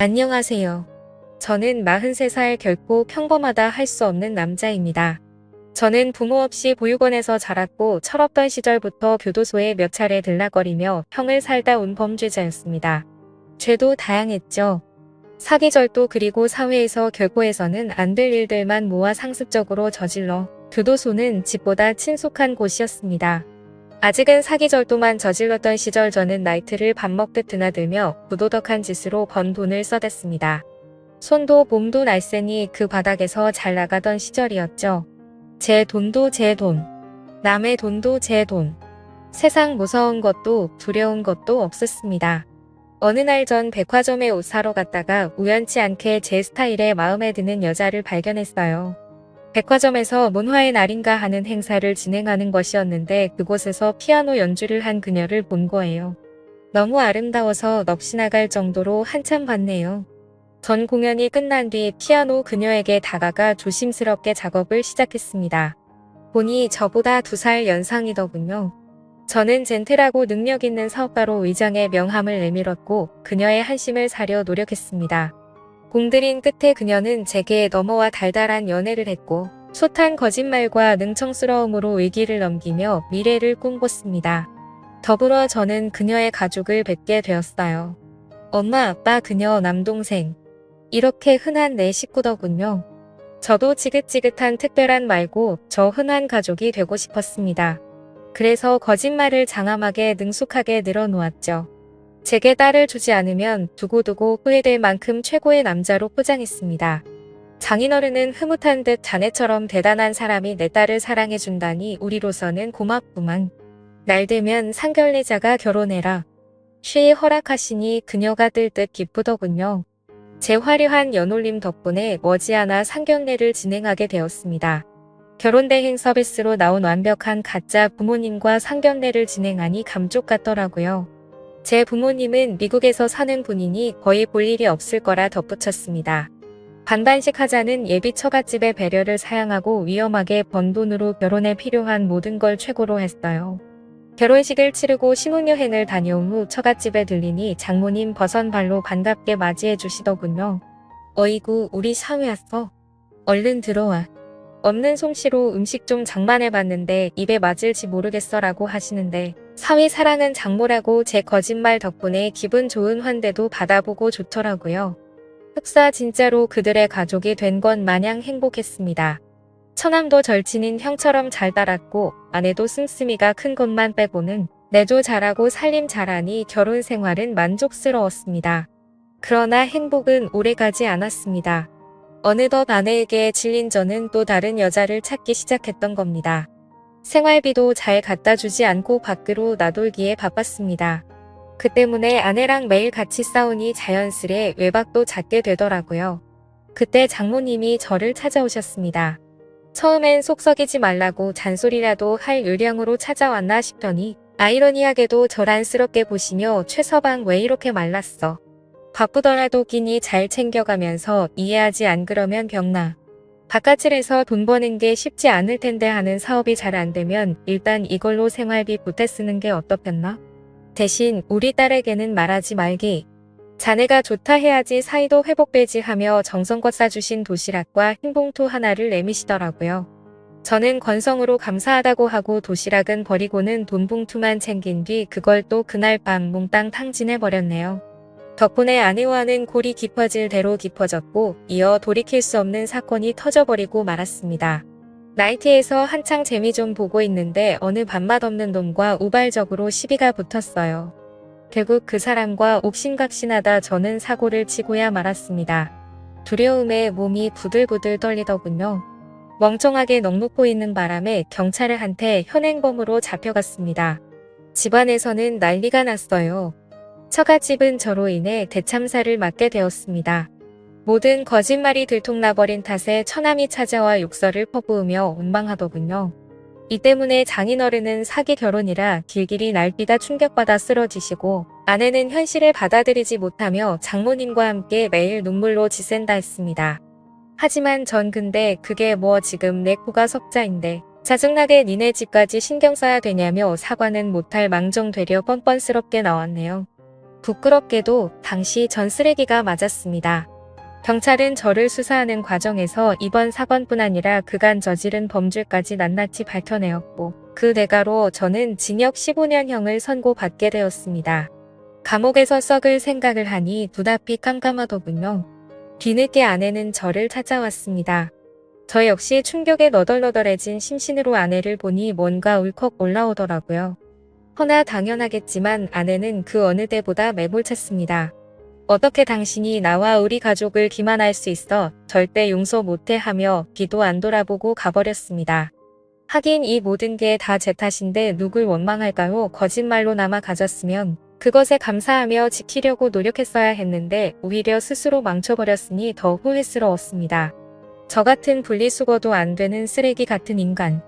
안녕하세요. 저는 43살 결코 평범하다 할 수 없는 남자입니다. 저는 부모 없이 보육원에서 자랐고 철없던 시절부터 교도소에 몇 차례 들락거리며 평을 살다 온 범죄자였습니다. 죄도 다양했죠. 사기 절도 그리고 사회에서 결코해서는 안 될 일들만 모아 상습적으로 저질러 교도소는 집보다 친숙한 곳이었습니다. 아직은 사기 절도만 저질렀던 시절 저는 나이트를 밥 먹듯 드나들며 부도덕한 짓으로 번 돈을 써댔습니다. 손도 몸도 날쌘이 그 바닥에서 잘 나가던 시절이었죠. 제 돈도 제 돈, 남의 돈도 제 돈. 세상 무서운 것도 두려운 것도 없었습니다. 어느 날 전 백화점에 옷 사러 갔다가 우연치 않게 제 스타일에 마음에 드는 여자를 발견했어요. 백화점에서 문화의 날인가 하는 행사를 진행하는 것이었는데 그곳에서 피아노 연주를 한 그녀를 본 거예요. 너무 아름다워서 넋이 나갈 정도로 한참 봤네요. 전 공연이 끝난 뒤 피아노 그녀에게 다가가 조심스럽게 작업을 시작했습니다. 보니 저보다 2살 연상이더군요. 저는 젠틀하고 능력 있는 사업가로 위장의 명함을 내밀었고 그녀의 한심을 사려 노력했습니다. 공들인 끝에 그녀는 제게 넘어와 달달한 연애를 했고 숱한 거짓말과 능청스러움으로 위기를 넘기며 미래를 꿈꿨습니다. 더불어 저는 그녀의 가족을 뵙게 되었어요. 엄마, 아빠, 그녀, 남동생. 이렇게 흔한 내 식구더군요. 저도 지긋지긋한 특별한 말고 저 흔한 가족이 되고 싶었습니다. 그래서 거짓말을 장암하게 능숙하게 늘어놓았죠. 제게 딸을 주지 않으면 두고두고 후회될 만큼 최고의 남자로 포장했습니다. 장인어른은 흐뭇한 듯 자네처럼 대단한 사람이 내 딸을 사랑해준다니 우리로서는 고맙구만. 날 되면 상견례자가 결혼해라. 쉬이 허락하시니 그녀가 뜰 듯 기쁘더군요. 제 화려한 연홀림 덕분에 머지않아 상견례를 진행하게 되었습니다. 결혼대행 서비스로 나온 완벽한 가짜 부모님과 상견례를 진행하니 감쪽 같더라고요. 제 부모님은 미국에서 사는 분이니 거의 볼 일이 없을 거라 덧붙였습니다. 반반씩 하자는 예비 처갓집의 배려를 사양하고 위험하게 번 돈으로 결혼에 필요한 모든 걸 최고로 했어요. 결혼식을 치르고 신혼여행을 다녀온 후 처갓집에 들리니 장모님 버선발로 반갑게 맞이해 주시더군요. 어이구 우리 샤위 왔어. 얼른 들어와. 없는 솜씨로 음식 좀 장만해봤는데 입에 맞을지 모르겠어라고 하시는데 사위 사랑은 장모라고 제 거짓말 덕분에 기분 좋은 환대도 받아보고 좋더라고요. 흡사 진짜로 그들의 가족이 된 건 마냥 행복했습니다. 처남도 절친인 형처럼 잘 따랐고 아내도 씀씀이가 큰 것만 빼고는 내조 잘하고 살림 잘하니 결혼 생활은 만족스러웠습니다. 그러나 행복은 오래가지 않았습니다. 어느덧 아내에게 질린 저는 또 다른 여자를 찾기 시작했던 겁니다. 생활비도 잘 갖다 주지 않고 밖으로 나돌기에 바빴습니다. 그 때문에 아내랑 매일 같이 싸우니 자연스레 외박도 잦게 되더라고요. 그때 장모님이 저를 찾아오셨습니다. 처음엔 속썩이지 말라고 잔소리라도 할 요량으로 찾아왔나 싶더니 아이러니하게도 저란스럽게 보시며 최서방 왜 이렇게 말랐어. 바쁘더라도 끼니 잘 챙겨가면서 이해하지 안 그러면 병나. 바깥일에서 돈 버는 게 쉽지 않을 텐데 하는 사업이 잘 안 되면 일단 이걸로 생활비 보태 쓰는 게 어떻겠나? 대신 우리 딸에게는 말하지 말기. 자네가 좋다 해야지 사이도 회복되지 하며 정성껏 싸주신 도시락과 흰 봉투 하나를 내미시더라고요. 저는 건성으로 감사하다고 하고 도시락은 버리고는 돈 봉투만 챙긴 뒤 그걸 또 그날 밤 몽땅 탕진해버렸네요. 덕분에 아내와는 골이 깊어질 대로 깊어졌고 이어 돌이킬 수 없는 사건이 터져버리고 말았습니다. 나이트에서 한창 재미 좀 보고 있는데 어느 밥맛 없는 놈과 우발적으로 시비가 붙었어요. 결국 그 사람과 옥신각신하다 저는 사고를 치고야 말았습니다. 두려움에 몸이 부들부들 떨리더군요. 멍청하게 넋놓고 있는 바람에 경찰한테 현행범으로 잡혀갔습니다. 집안에서는 난리가 났어요. 처갓집은 저로 인해 대참사를 맞게 되었습니다. 모든 거짓말이 들통나버린 탓에 처남이 찾아와 욕설을 퍼부으며 원망하더군요. 이 때문에 장인어른은 사기 결혼이라 길길이 날뛰다 충격받아 쓰러지시고 아내는 현실을 받아들이지 못하며 장모님과 함께 매일 눈물로 지샌다 했습니다. 하지만 전 근데 그게 뭐 지금 내 코가 석자인데 짜증나게 니네 집까지 신경 써야 되냐며 사과는 못할 망정 되려 뻔뻔스럽게 나왔네요. 부끄럽게도 당시 전 쓰레기가 맞았습니다. 경찰은 저를 수사하는 과정에서 이번 사건뿐 아니라 그간 저지른 범죄까지 낱낱이 밝혀내었고 그 대가로 저는 징역 15년형을 선고받게 되었습니다. 감옥에서 썩을 생각을 하니 눈앞이 깜깜하더군요. 뒤늦게 아내는 저를 찾아왔습니다. 저 역시 충격에 너덜너덜해진 심신으로 아내를 보니 뭔가 울컥 올라오더라고요. 허나 당연하겠지만 아내는 그 어느 때보다 매몰찼습니다. 어떻게 당신이 나와 우리 가족을 기만할 수 있어 절대 용서 못해 하며 뒤도 안 돌아보고 가버렸습니다. 하긴 이 모든 게 다 제 탓인데 누굴 원망할까요? 거짓말로나마 가졌으면 그것에 감사하며 지키려고 노력했어야 했는데 오히려 스스로 망쳐버렸으니 더 후회스러웠습니다. 저 같은 분리수거도 안 되는 쓰레기 같은 인간.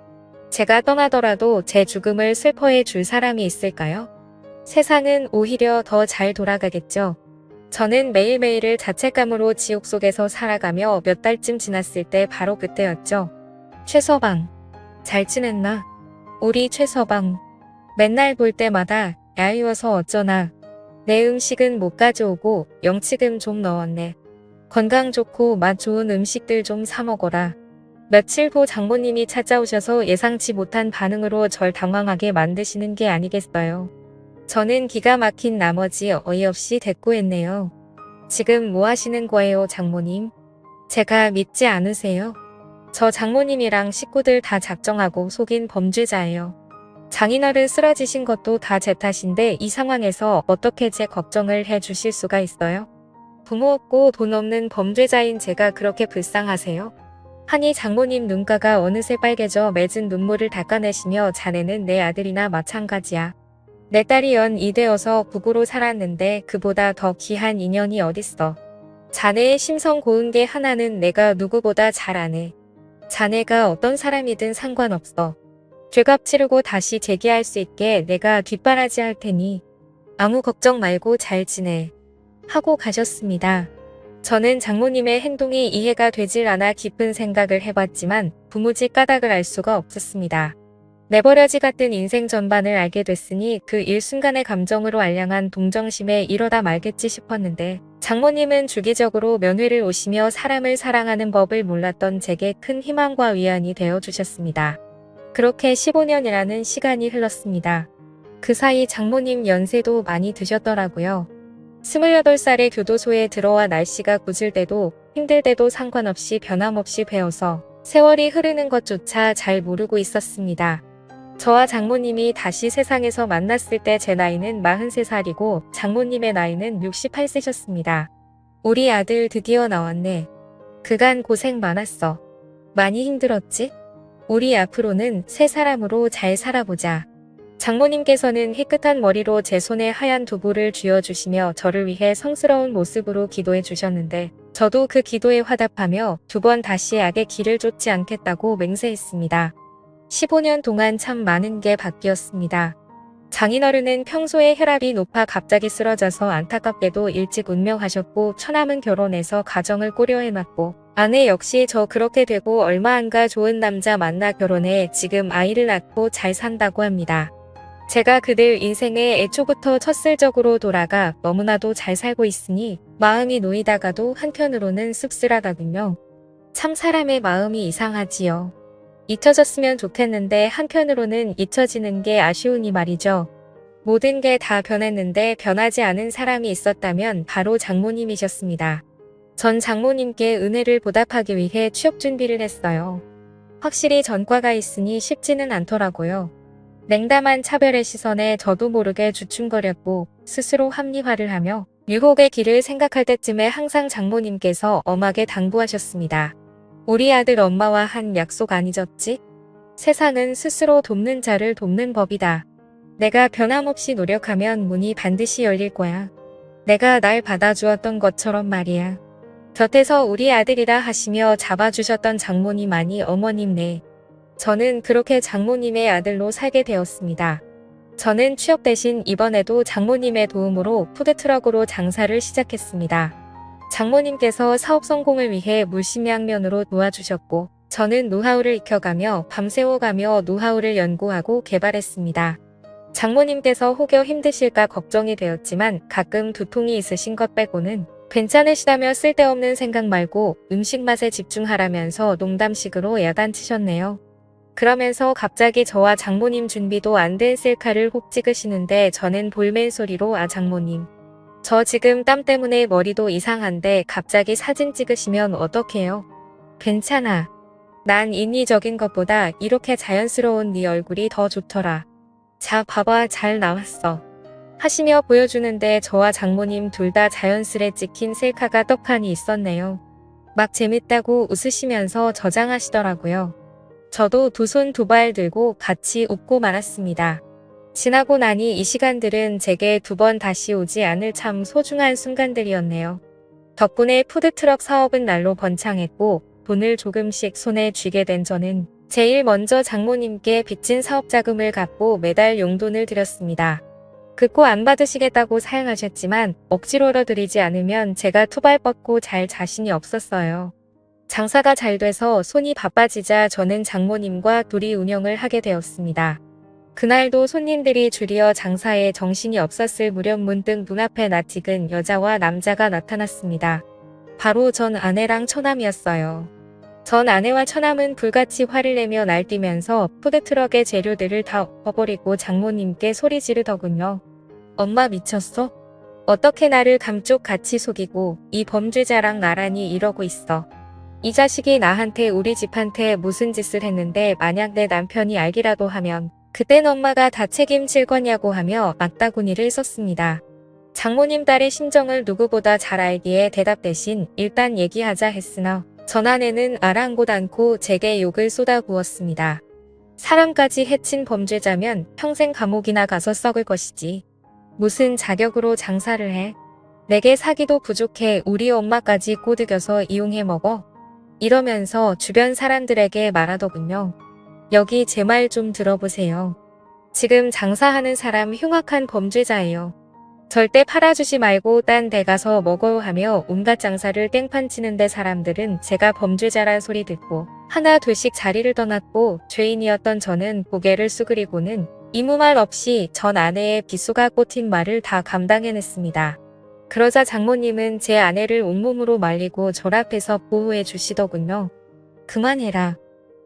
제가 떠나더라도 제 죽음을 슬퍼해 줄 사람이 있을까요? 세상은 오히려 더 잘 돌아가겠죠. 저는 매일매일을 자책감으로 지옥 속에서 살아가며 몇 달쯤 지났을 때 바로 그때였죠. 최서방. 잘 지냈나? 우리 최서방. 맨날 볼 때마다 야이워서 어쩌나. 내 음식은 못 가져오고 영치금 좀 넣었네. 건강 좋고 맛 좋은 음식들 좀 사 먹어라. 며칠 후 장모님이 찾아오셔서 예상치 못한 반응으로 절 당황하게 만드시는 게 아니겠어요. 저는 기가 막힌 나머지 어이없이 대꾸했네요. 지금 뭐 하시는 거예요, 장모님? 제가 믿지 않으세요? 저 장모님이랑 식구들 다 작정하고 속인 범죄자예요. 장인어른 쓰러지신 것도 다 제 탓인데 이 상황에서 어떻게 제 걱정을 해주실 수가 있어요? 부모 없고 돈 없는 범죄자인 제가 그렇게 불쌍하세요? 하니 장모님 눈가가 어느새 빨개져 맺은 눈물을 닦아내시며 자네는 내 아들이나 마찬가지야. 내 딸이 연이 되어서 부부로 살았는데 그보다 더 귀한 인연이 어딨어. 자네의 심성 고운 게 하나는 내가 누구보다 잘 아네. 자네가 어떤 사람이든 상관없어. 죄값 치르고 다시 재기할 수 있게 내가 뒷바라지 할 테니 아무 걱정 말고 잘 지내. 하고 가셨습니다. 저는 장모님의 행동이 이해가 되질 않아 깊은 생각을 해봤지만 부무지 까닭을 알 수가 없었습니다. 내버려지 같은 인생 전반을 알게 됐으니 그 일순간의 감정으로 알량한 동정심에 이러다 말겠지 싶었는데 장모님은 주기적으로 면회를 오시며 사람을 사랑하는 법을 몰랐던 제게 큰 희망과 위안이 되어주셨습니다. 그렇게 15년이라는 시간이 흘렀습니다. 그 사이 장모님 연세도 많이 드셨더라고요. 28살에 교도소에 들어와 날씨가 궂을 때도 힘들 때도 상관없이 변함없이 배워서 세월이 흐르는 것조차 잘 모르고 있었습니다. 저와 장모님이 다시 세상에서 만났을 때 제 나이는 43살이고 장모님의 나이는 68세셨습니다. 우리 아들 드디어 나왔네. 그간 고생 많았어. 많이 힘들었지? 우리 앞으로는 새 사람으로 잘 살아보자. 장모님께서는 희끗한 머리로 제 손에 하얀 두부를 쥐어주시며 저를 위해 성스러운 모습으로 기도해 주셨는데 저도 그 기도에 화답하며 2번 다시 악의 길을 쫓지 않겠다고 맹세했습니다. 15년 동안 참 많은 게 바뀌었습니다. 장인어른은 평소에 혈압이 높아 갑자기 쓰러져서 안타깝게도 일찍 운명하셨고 처남은 결혼해서 가정을 꾸려해놨고 아내 역시 저 그렇게 되고 얼마 안 가 좋은 남자 만나 결혼해 지금 아이를 낳고 잘 산다고 합니다. 제가 그들 인생에 애초부터 첫 슬적으로 돌아가 너무나도 잘 살고 있으니 마음이 놓이다가도 한편으로는 씁쓸하다군요. 참 사람의 마음이 이상하지요. 잊혀졌으면 좋겠는데 한편으로는 잊혀지는 게 아쉬우니 말이죠. 모든 게 다 변했는데 변하지 않은 사람이 있었다면 바로 장모님이셨습니다. 전 장모님께 은혜를 보답하기 위해 취업 준비를 했어요. 확실히 전과가 있으니 쉽지는 않더라고요. 냉담한 차별의 시선에 저도 모르게 주춤거렸고 스스로 합리화를 하며 유혹의 길을 생각할 때쯤에 항상 장모님께서 엄하게 당부하셨습니다. 우리 아들 엄마와 한 약속 안 잊었지? 세상은 스스로 돕는 자를 돕는 법이다. 내가 변함없이 노력하면 문이 반드시 열릴 거야. 내가 날 받아주었던 것처럼 말이야. 곁에서 우리 아들이라 하시며 잡아주셨던 장모님아니 어머님네. 저는 그렇게 장모님의 아들로 살게 되었습니다. 저는 취업 대신 이번에도 장모님의 도움으로 푸드트럭으로 장사를 시작했습니다. 장모님께서 사업 성공을 위해 물심양면으로 도와주셨고 저는 노하우를 익혀가며 밤새워가며 노하우를 연구하고 개발했습니다. 장모님께서 혹여 힘드실까 걱정이 되었지만 가끔 두통이 있으신 것 빼고는 괜찮으시다며 쓸데없는 생각 말고 음식 맛에 집중하라면서 농담식으로 야단치셨네요. 그러면서 갑자기 저와 장모님 준비도 안 된 셀카를 혹 찍으시는데 저는 볼멘 소리로 아 장모님. 저 지금 땀 때문에 머리도 이상한데 갑자기 사진 찍으시면 어떡해요? 괜찮아. 난 인위적인 것보다 이렇게 자연스러운 네 얼굴이 더 좋더라. 자 봐봐 잘 나왔어. 하시며 보여주는데 저와 장모님 둘 다 자연스레 찍힌 셀카가 떡하니 있었네요. 막 재밌다고 웃으시면서 저장하시더라고요. 저도 두 손 두 발 들고 같이 웃고 말았습니다. 지나고 나니 이 시간들은 제게 두 번 다시 오지 않을 참 소중한 순간들이었네요. 덕분에 푸드트럭 사업은 날로 번창했고 돈을 조금씩 손에 쥐게 된 저는 제일 먼저 장모님께 빚진 사업 자금을 갚고 매달 용돈을 드렸습니다. 극고 안 받으시겠다고 사양하셨지만 억지로 얻어드리지 않으면 제가 투발 뻗고 잘 자신이 없었어요. 장사가 잘 돼서 손이 바빠지자 저는 장모님과 둘이 운영을 하게 되었습니다. 그날도 손님들이 줄이어 장사에 정신이 없었을 무렵 문득 눈앞에 낯익은 여자와 남자가 나타났습니다. 바로 전 아내랑 처남이었어요. 전 아내와 처남은 불같이 화를 내며 날뛰면서 푸드트럭의 재료들을 다 엎어버리고 장모님께 소리 지르더군요. 엄마 미쳤어? 어떻게 나를 감쪽같이 속이고 이 범죄자랑 나란히 이러고 있어. 이 자식이 나한테 우리 집한테 무슨 짓을 했는데 만약 내 남편이 알기라도 하면 그땐 엄마가 다 책임질 거냐고 하며 맞다구니를 썼습니다. 장모님 딸의 심정을 누구보다 잘 알기에 대답 대신 일단 얘기하자 했으나 전 아내는 아랑곳 않고 제게 욕을 쏟아부었습니다. 사람까지 해친 범죄자면 평생 감옥이나 가서 썩을 것이지. 무슨 자격으로 장사를 해? 내게 사기도 부족해 우리 엄마까지 꼬드겨서 이용해 먹어? 이러면서 주변 사람들에게 말하더군요. 여기 제 말 좀 들어보세요. 지금 장사하는 사람 흉악한 범죄자예요. 절대 팔아주지 말고 딴 데 가서 먹어요 하며 온갖 장사를 땡판 치는데 사람들은 제가 범죄자란 소리 듣고 하나 둘씩 자리를 떠났고 죄인이었던 저는 고개를 수그리고는 이무말 없이 전 아내의 비수가 꽂힌 말을 다 감당해냈습니다. 그러자 장모님은 제 아내를 온몸으로 말리고 절 앞에서 보호해 주시더군요. 그만해라.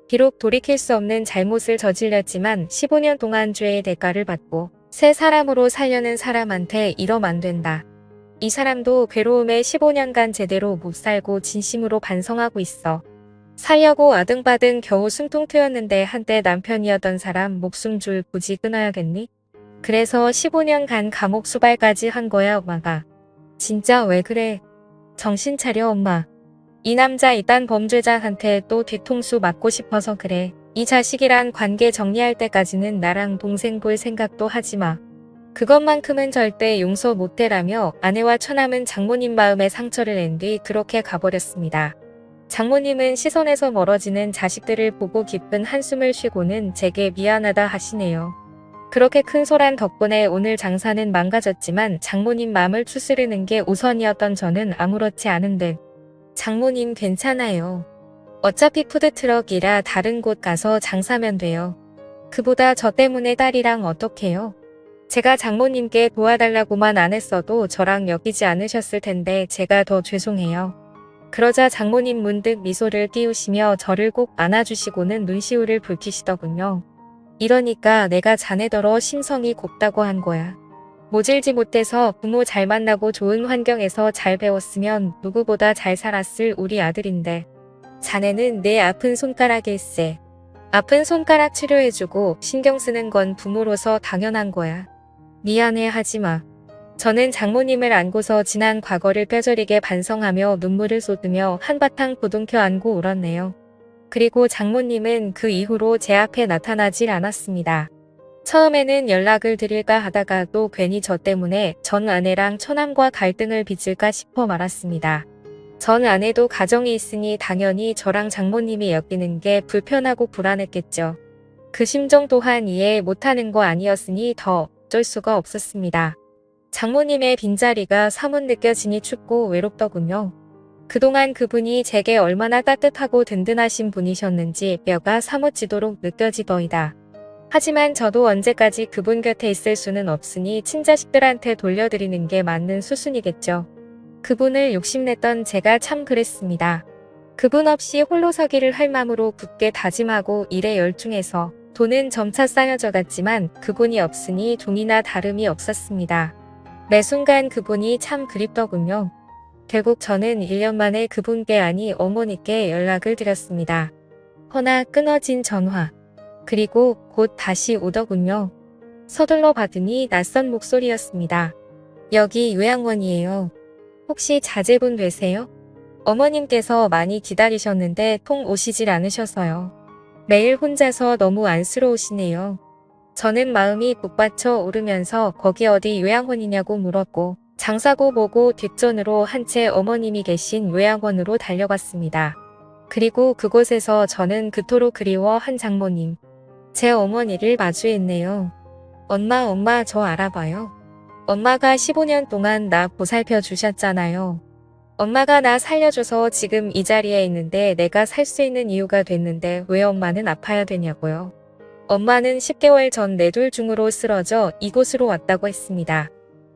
비록 돌이킬 수 없는 잘못을 저질렀지만 15년 동안 죄의 대가를 받고 새 사람으로 살려는 사람한테 이러면 안 된다. 이 사람도 괴로움에 15년간 제대로 못 살고 진심으로 반성하고 있어. 살려고 아등바등 겨우 숨통 트였는데 한때 남편이었던 사람 목숨 줄 굳이 끊어야겠니? 그래서 15년간 감옥 수발까지 한 거야 엄마가. 진짜 왜 그래? 정신 차려 엄마. 이 남자 이딴 범죄자한테 또 뒤통수 맞고 싶어서 그래. 이 자식이란 관계 정리할 때까지는 나랑 동생 볼 생각도 하지마. 그것만큼은 절대 용서 못해라며 아내와 처남은 장모님 마음에 상처를 낸 뒤 그렇게 가버렸습니다. 장모님은 시선에서 멀어지는 자식들을 보고 깊은 한숨을 쉬고는 제게 미안하다 하시네요. 그렇게 큰 소란 덕분에 오늘 장사는 망가졌지만 장모님 마음을 추스르는 게 우선이었던 저는 아무렇지 않은데 장모님 괜찮아요. 어차피 푸드트럭이라 다른 곳 가서 장사면 돼요. 그보다 저 때문에 딸이랑 어떡해요? 제가 장모님께 도와달라고만 안 했어도 저랑 엮이지 않으셨을 텐데 제가 더 죄송해요. 그러자 장모님 문득 미소를 띄우시며 저를 꼭 안아주시고는 눈시울을 붉히시더군요. 이러니까 내가 자네더러 심성이 곱다고 한 거야. 모질지 못해서 부모 잘 만나고 좋은 환경에서 잘 배웠으면 누구보다 잘 살았을 우리 아들인데 자네는 내 아픈 손가락일세. 아픈 손가락 치료해주고 신경 쓰는 건 부모로서 당연한 거야. 미안해 하지마. 저는 장모님을 안고서 지난 과거를 뼈저리게 반성하며 눈물을 쏟으며 한바탕 부둥켜 안고 울었네요. 그리고 장모님은 그 이후로 제 앞에 나타나질 않았습니다. 처음에는 연락을 드릴까 하다가도 괜히 저 때문에 전 아내랑 처남과 갈등을 빚을까 싶어 말았습니다. 전 아내도 가정이 있으니 당연히 저랑 장모님이 엮이는 게 불편하고 불안했겠죠. 그 심정 또한 이해 못하는 거 아니었으니 더 어쩔 수가 없었습니다. 장모님의 빈자리가 사뭇 느껴지니 춥고 외롭더군요. 그동안 그분이 제게 얼마나 따뜻하고 든든하신 분이셨는지 뼈가 사뭇지도록 느껴지더이다. 하지만 저도 언제까지 그분 곁에 있을 수는 없으니 친자식들한테 돌려드리는 게 맞는 수순이겠죠. 그분을 욕심냈던 제가 참 그랬습니다. 그분 없이 홀로 서기를 할 맘으로 굳게 다짐하고 일에 열중해서 돈은 점차 쌓여져 갔지만 그분이 없으니 종이나 다름이 없었습니다. 매 순간 그분이 참 그립더군요. 결국 저는 1년 만에 그분께 아니 어머니께 연락을 드렸습니다. 허나 끊어진 전화. 그리고 곧 다시 오더군요. 서둘러 받으니 낯선 목소리였습니다. 여기 요양원이에요. 혹시 자제분 되세요? 어머님께서 많이 기다리셨는데 통 오시질 않으셔서요. 매일 혼자서 너무 안쓰러우시네요. 저는 마음이 북받쳐 오르면서 거기 어디 요양원이냐고 물었고 장사고 보고 뒷전으로 한 채 어머님이 계신 요양원으로 달려갔습니다. 그리고 그곳에서 저는 그토록 그리워한 장모님, 제 어머니를 마주했네요. 엄마 저 알아봐요. 엄마가 15년 동안 나 보살펴 주셨잖아요. 엄마가 나 살려줘서 지금 이 자리에 있는데 내가 살 수 있는 이유가 됐는데 왜 엄마는 아파야 되냐고요. 엄마는 10개월 전 뇌졸중으로 쓰러져 이곳으로 왔다고 했습니다.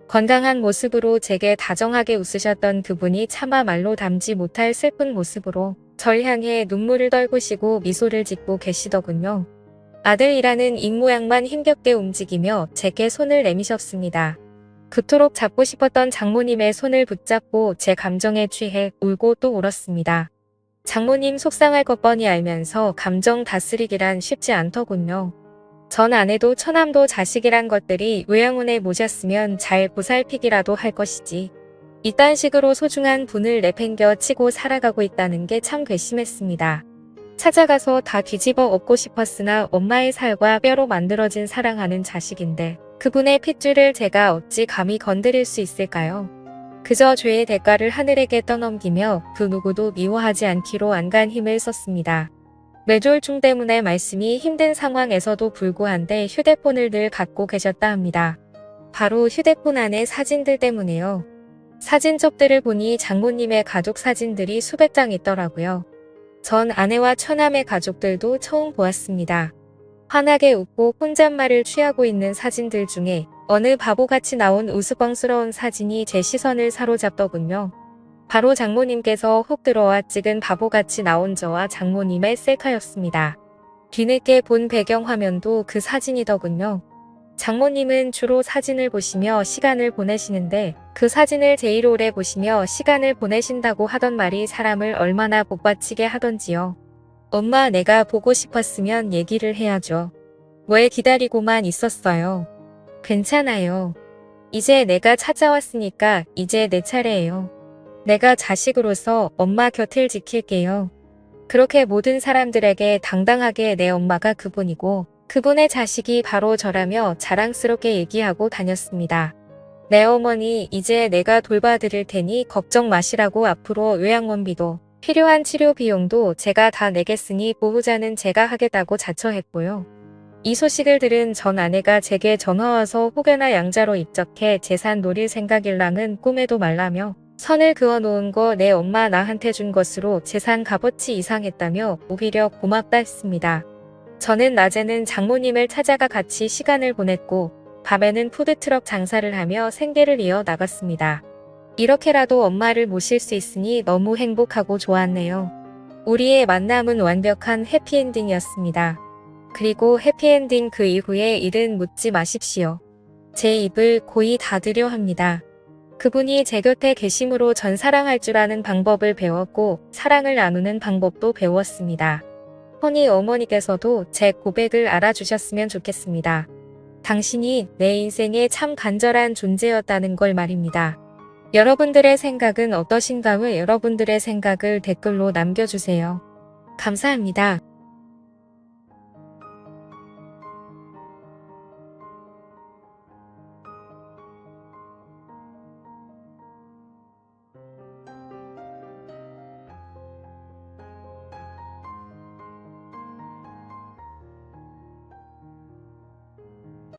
건강한 모습으로 제게 다정하게 웃으셨던 그분이 차마 말로 담지 못할 슬픈 모습으로 절 향해 눈물을 떨구시고 미소를 짓고 계시더군요. 아들이라는 입모양만 힘겹게 움직이며 제게 손을 내미셨습니다. 그토록 잡고 싶었던 장모님의 손을 붙잡고 제 감정에 취해 울고 또 울었습니다. 장모님 속상할 것 뻔히 알면서 감정 다스리기란 쉽지 않더군요. 전 아내도 처남도 자식이란 것들이 요양원에 모셨으면 잘 보살피기라도 할 것이지. 이딴 식으로 소중한 분을 내팽겨 치고 살아가고 있다는 게 참 괘씸했습니다. 찾아가서 다 뒤집어 엎고 싶었으나 엄마의 살과 뼈로 만들어진 사랑하는 자식인데 그분의 핏줄을 제가 어찌 감히 건드릴 수 있을까요? 그저 죄의 대가를 하늘에게 떠넘기며 그 누구도 미워하지 않기로 안간 힘을 썼습니다. 뇌졸중 때문에 말씀이 힘든 상황에서도 불구한데 휴대폰을 늘 갖고 계셨다 합니다. 바로 휴대폰 안의 사진들 때문에요. 사진첩들을 보니 장모님의 가족 사진들이 수백 장 있더라고요. 전 아내와 처남의 가족들도 처음 보았습니다. 환하게 웃고 혼잣말을 취하고 있는 사진들 중에 어느 바보같이 나온 우스꽝스러운 사진이 제 시선을 사로잡더군요. 바로 장모님께서 혹 들어와 찍은 바보같이 나온 저와 장모님의 셀카였습니다. 뒤늦게 본 배경화면도 그 사진이더군요. 장모님은 주로 사진을 보시며 시간을 보내시는데 그 사진을 제일 오래 보시며 시간을 보내신다고 하던 말이 사람을 얼마나 복받치게 하던지요. 엄마 내가 보고 싶었으면 얘기를 해야죠. 왜 기다리고만 있었어요. 괜찮아요. 이제 내가 찾아왔으니까 이제 내 차례예요. 내가 자식으로서 엄마 곁을 지킬게요. 그렇게 모든 사람들에게 당당하게 내 엄마가 그분이고 그분의 자식이 바로 저라며 자랑스럽게 얘기하고 다녔습니다. 내 어머니 이제 내가 돌봐드릴 테니 걱정 마시라고 앞으로 요양원비도 필요한 치료 비용도 제가 다 내겠으니 보호자는 제가 하겠다고 자처했고요. 이 소식을 들은 전 아내가 제게 전화와서 혹여나 양자로 입적해 재산 노릴 생각일랑은 꿈에도 말라며 선을 그어놓은 거 내 엄마 나한테 준 것으로 재산 값어치 이상했다며 오히려 고맙다 했습니다. 저는 낮에는 장모님을 찾아가 같이 시간을 보냈고 밤에는 푸드트럭 장사를 하며 생계를 이어 나갔습니다. 이렇게라도 엄마를 모실 수 있으니 너무 행복하고 좋았네요. 우리의 만남은 완벽한 해피엔딩이었습니다. 그리고 해피엔딩 그 이후의 일은 묻지 마십시오. 제 입을 고이 닫으려 합니다. 그분이 제 곁에 계심으로 전 사랑할 줄 아는 방법을 배웠고 사랑을 나누는 방법도 배웠습니다. 허니 어머니께서도 제 고백을 알아주셨으면 좋겠습니다. 당신이 내 인생에 참 간절한 존재였다는 걸 말입니다. 여러분들의 생각은 어떠신가요? 여러분들의 생각을 댓글로 남겨주세요. 감사합니다.